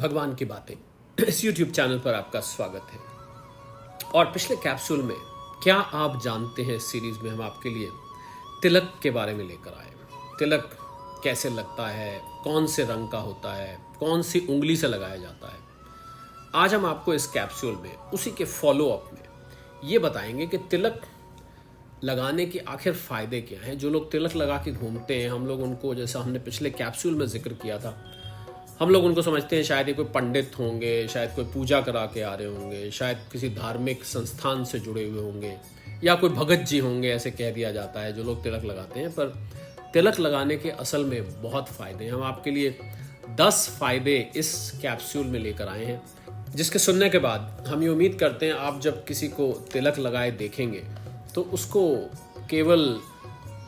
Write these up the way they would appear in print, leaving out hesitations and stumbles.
भगवान की बातें इस YouTube चैनल पर आपका स्वागत है। और पिछले कैप्सूल में क्या आप जानते हैं सीरीज में हम आपके लिए तिलक के बारे में लेकर आए। तिलक कैसे लगता है, कौन से रंग का होता है, कौन सी उंगली से लगाया जाता है। आज हम आपको इस कैप्सूल में उसी के फॉलो अप में ये बताएंगे कि तिलक लगाने के आखिर फ़ायदे क्या हैं। जो लोग तिलक लगा के घूमते हैं, हम लोग उनको, जैसा हमने पिछले कैप्सूल में जिक्र किया था, हम लोग उनको समझते हैं शायद ये कोई पंडित होंगे, शायद कोई पूजा करा के आ रहे होंगे, शायद किसी धार्मिक संस्थान से जुड़े हुए होंगे, या कोई भगत जी होंगे, ऐसे कह दिया जाता है जो लोग तिलक लगाते हैं। पर तिलक लगाने के असल में बहुत फ़ायदे हैं। हम आपके लिए 10 फ़ायदे इस कैप्सूल में लेकर आए हैं, जिसके सुनने के बाद हम ये उम्मीद करते हैं आप जब किसी को तिलक लगाए देखेंगे तो उसको केवल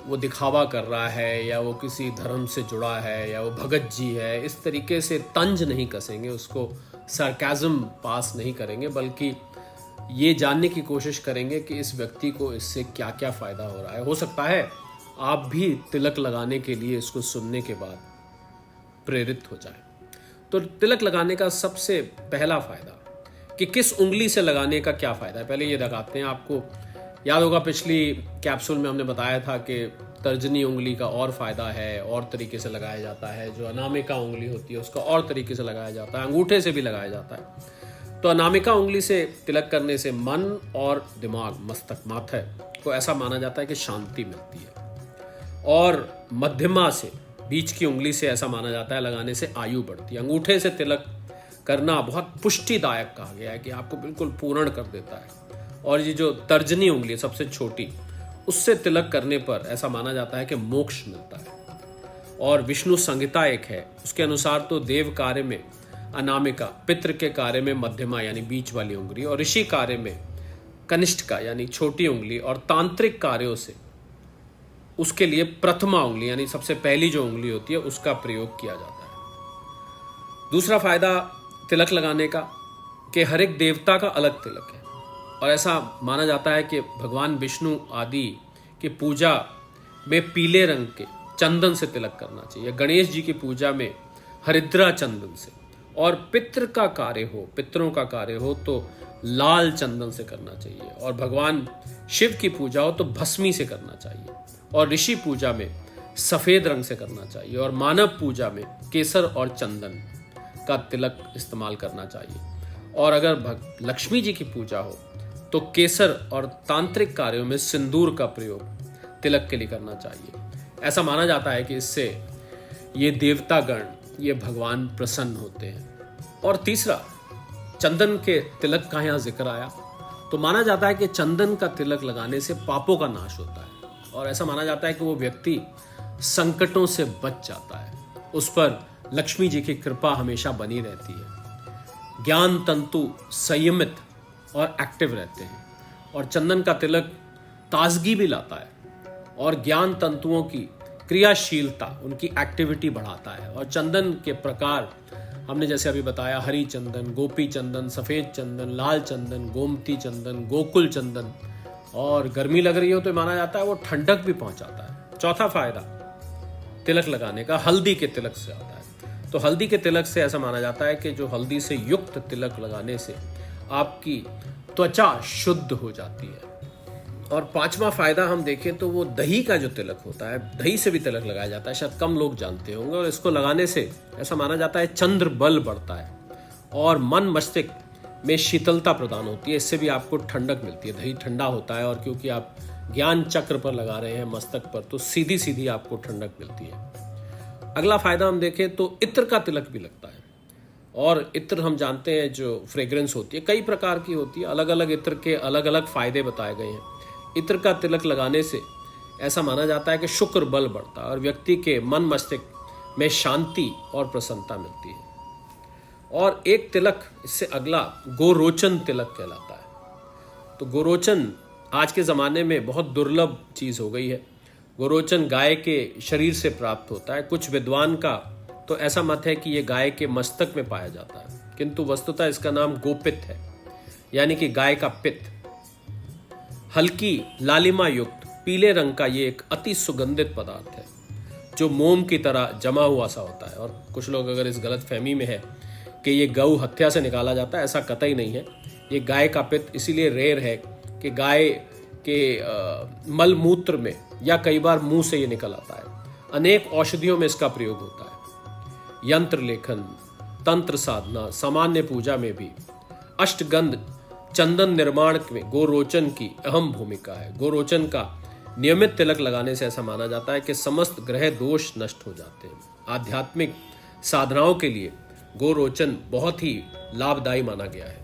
वो दिखावा कर रहा है, या वो किसी धर्म से जुड़ा है, या वो भगत जी है, इस तरीके से तंज नहीं कसेंगे, उसको सरकाज़म पास नहीं करेंगे, बल्कि ये जानने की कोशिश करेंगे कि इस व्यक्ति को इससे क्या क्या फ़ायदा हो रहा है। हो सकता है आप भी तिलक लगाने के लिए इसको सुनने के बाद प्रेरित हो जाए। तो तिलक लगाने का सबसे पहला फ़ायदा कि किस उंगली से लगाने का क्या फ़ायदा है, पहले ये लगाते हैं। आपको याद होगा पिछली कैप्सूल में हमने बताया था कि तर्जनी उंगली का और फ़ायदा है, और तरीके से लगाया जाता है। जो अनामिका उंगली होती है उसका और तरीके से लगाया जाता है, अंगूठे से भी लगाया जाता है। तो अनामिका उंगली से तिलक करने से मन और दिमाग, मस्तक, माथा को ऐसा माना जाता है कि शांति मिलती है। और मध्यमा से, बीच की उंगली से ऐसा माना जाता है लगाने से आयु बढ़ती है। अंगूठे से तिलक करना बहुत पुष्टिदायक कहा गया है कि आपको बिल्कुल पूर्ण कर देता है। और ये जो तर्जनी उंगली है सबसे छोटी, उससे तिलक करने पर ऐसा माना जाता है कि मोक्ष मिलता है। और विष्णु संहिता एक है, उसके अनुसार तो देव कार्य में अनामिका, पितृ के कार्य में मध्यमा यानी बीच वाली उंगली, और ऋषि कार्य में कनिष्ठिका यानी छोटी उंगली, और तांत्रिक कार्यों से उसके लिए प्रथमा उंगली यानी सबसे पहली जो उंगली होती है उसका प्रयोग किया जाता है। दूसरा फायदा तिलक लगाने का कि हर एक देवता का अलग तिलक है, और ऐसा माना जाता है कि भगवान विष्णु आदि की पूजा में पीले रंग के चंदन से तिलक करना चाहिए, गणेश जी की पूजा में हरिद्रा चंदन से, और पितृ का कार्य हो, पितरों का कार्य हो तो लाल चंदन से करना चाहिए, और भगवान शिव की पूजा हो तो भस्मी से करना चाहिए, और ऋषि पूजा में सफ़ेद रंग से करना चाहिए, और मानव पूजा में केसर और चंदन का तिलक इस्तेमाल करना चाहिए। और अगर लक्ष्मी जी की पूजा हो तो केसर और तांत्रिक कार्यों में सिंदूर का प्रयोग तिलक के लिए करना चाहिए। ऐसा माना जाता है कि इससे ये देवतागण, ये भगवान प्रसन्न होते हैं। और तीसरा, चंदन के तिलक का यहाँ जिक्र आया तो माना जाता है कि चंदन का तिलक लगाने से पापों का नाश होता है, और ऐसा माना जाता है कि वो व्यक्ति संकटों से बच जाता है, उस पर लक्ष्मी जी की कृपा हमेशा बनी रहती है, ज्ञान तंतु संयमित और एक्टिव रहते हैं। और चंदन का तिलक ताजगी भी लाता है, और ज्ञान तंतुओं की क्रियाशीलता, उनकी एक्टिविटी बढ़ाता है। और चंदन के प्रकार हमने जैसे अभी बताया, हरी चंदन, गोपी चंदन, सफ़ेद चंदन, लाल चंदन, गोमती चंदन, गोकुल चंदन, और गर्मी लग रही हो तो माना जाता है वो ठंडक भी पहुंचाता है। चौथा फायदा तिलक लगाने का हल्दी के तिलक से आता है। तो हल्दी के तिलक से ऐसा माना जाता है कि जो हल्दी से युक्त तिलक लगाने से आपकी त्वचा शुद्ध हो जाती है। और पांचवा फायदा हम देखें तो वो दही का जो तिलक होता है, दही से भी तिलक लगाया जाता है, शायद कम लोग जानते होंगे। और इसको लगाने से ऐसा माना जाता है चंद्र बल बढ़ता है, और मन मस्तिष्क में शीतलता प्रदान होती है, इससे भी आपको ठंडक मिलती है। दही ठंडा होता है, और क्योंकि आप ज्ञान चक्र पर लगा रहे हैं, मस्तक पर, तो सीधी सीधी आपको ठंडक मिलती है। अगला फायदा हम देखें तो इत्र का तिलक भी लगता है। और इत्र हम जानते हैं जो फ्रेग्रेंस होती है कई प्रकार की होती है, अलग अलग इत्र के अलग अलग फायदे बताए गए हैं। इत्र का तिलक लगाने से ऐसा माना जाता है कि शुक्र बल बढ़ता है, और व्यक्ति के मन मस्तिष्क में शांति और प्रसन्नता मिलती है। और एक तिलक, इससे अगला गोरोचन तिलक कहलाता है। तो गोरोचन आज के ज़माने में बहुत दुर्लभ चीज़ हो गई है। गोरोचन गाय के शरीर से प्राप्त होता है। कुछ विद्वान का तो ऐसा मत है कि ये गाय के मस्तक में पाया जाता है, किंतु वस्तुतः इसका नाम गोपित है, यानी कि गाय का पित्त। हल्की लालिमा युक्त पीले रंग का ये एक अति सुगंधित पदार्थ है, जो मोम की तरह जमा हुआ सा होता है। और कुछ लोग अगर इस गलत फहमी में है कि ये गौ हत्या से निकाला जाता है, ऐसा कतई नहीं है। ये गाय का पित्त इसीलिए रेयर है कि गाय के मल मूत्र में या कई बार मुंह से ये निकल आता है। अनेक औषधियों में इसका प्रयोग होता है। यंत्र लेखन, तंत्र साधना, सामान्य पूजा में भी अष्टगंध चंदन निर्माण में गोरोचन की अहम भूमिका है। गोरोचन का नियमित तिलक लगाने से ऐसा माना जाता है कि समस्त ग्रह दोष नष्ट हो जाते हैं। आध्यात्मिक साधनाओं के लिए गोरोचन बहुत ही लाभदायी माना गया है।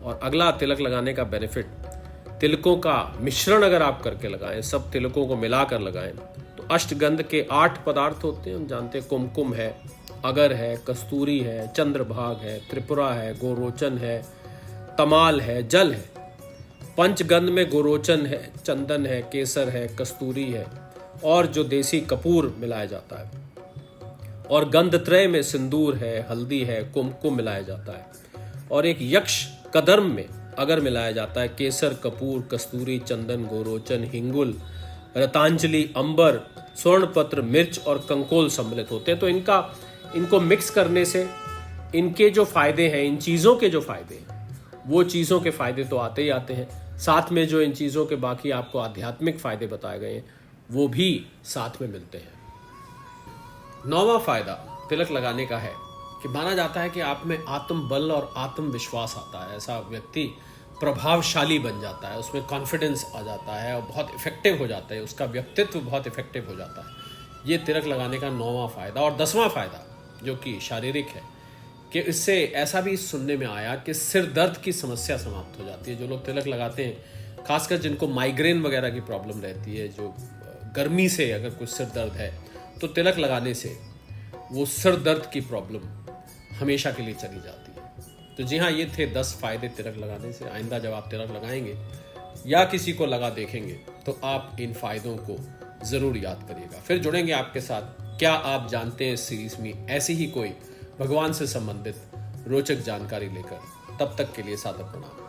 और अगला तिलक लगाने का बेनिफिट, तिलकों का मिश्रण अगर आप करके लगाएं, सब तिलकों को मिलाकर लगाएं, तो अष्टगंध के 8 पदार्थ होते हैं। हम जानते हैं कुमकुम है, अगर है, कस्तूरी है, चंद्रभाग है, त्रिपुरा है, गोरोचन है, तमाल है, जल है। पंचगंध में गोरोचन है, चंदन है, केसर है, कस्तूरी है और जो देसी कपूर मिलाया जाता है। और गंधत्रय में सिंदूर है, हल्दी है, कुमकुम मिलाया जाता है। और एक यक्ष कदर्म में अगर मिलाया जाता है केसर, कपूर, कस्तूरी, चंदन, गोरोचन, हिंगुल, रतांजलि, अंबर, स्वर्णपत्र, मिर्च और कंकोल सम्मिलित होते हैं। तो इनको मिक्स करने से इनके जो फायदे हैं, इन चीज़ों के जो फायदे हैं, वो चीज़ों के फायदे तो आते ही आते हैं, साथ में जो इन चीज़ों के बाकी आपको आध्यात्मिक फायदे बताए गए हैं वो भी साथ में मिलते हैं। 9वां फायदा तिलक लगाने का है कि माना जाता है कि आप में आत्मबल और आत्मविश्वास आता है। ऐसा व्यक्ति प्रभावशाली बन जाता है, उसमें कॉन्फिडेंस आ जाता है और बहुत इफेक्टिव हो जाता है, उसका व्यक्तित्व बहुत इफेक्टिव हो जाता है। ये तिलक लगाने का 9वां फायदा। और 10वां फायदा जो कि शारीरिक है कि इससे ऐसा भी सुनने में आया कि सिर दर्द की समस्या समाप्त हो जाती है। जो लोग तिलक लगाते हैं, खासकर जिनको माइग्रेन वगैरह की प्रॉब्लम रहती है, जो गर्मी से अगर कुछ सिर दर्द है, तो तिलक लगाने से वो सिर दर्द की प्रॉब्लम हमेशा के लिए चली जाती है। तो जी हाँ, ये थे 10 फायदे तिलक लगाने से। आइंदा जब आप तिलक लगाएंगे या किसी को लगा देखेंगे तो आप इन फायदों को ज़रूर याद करिएगा। फिर जुड़ेंगे आपके साथ क्या आप जानते हैं इस सीरीज में ऐसी ही कोई भगवान से संबंधित रोचक जानकारी लेकर। तब तक के लिए सादर प्रणाम।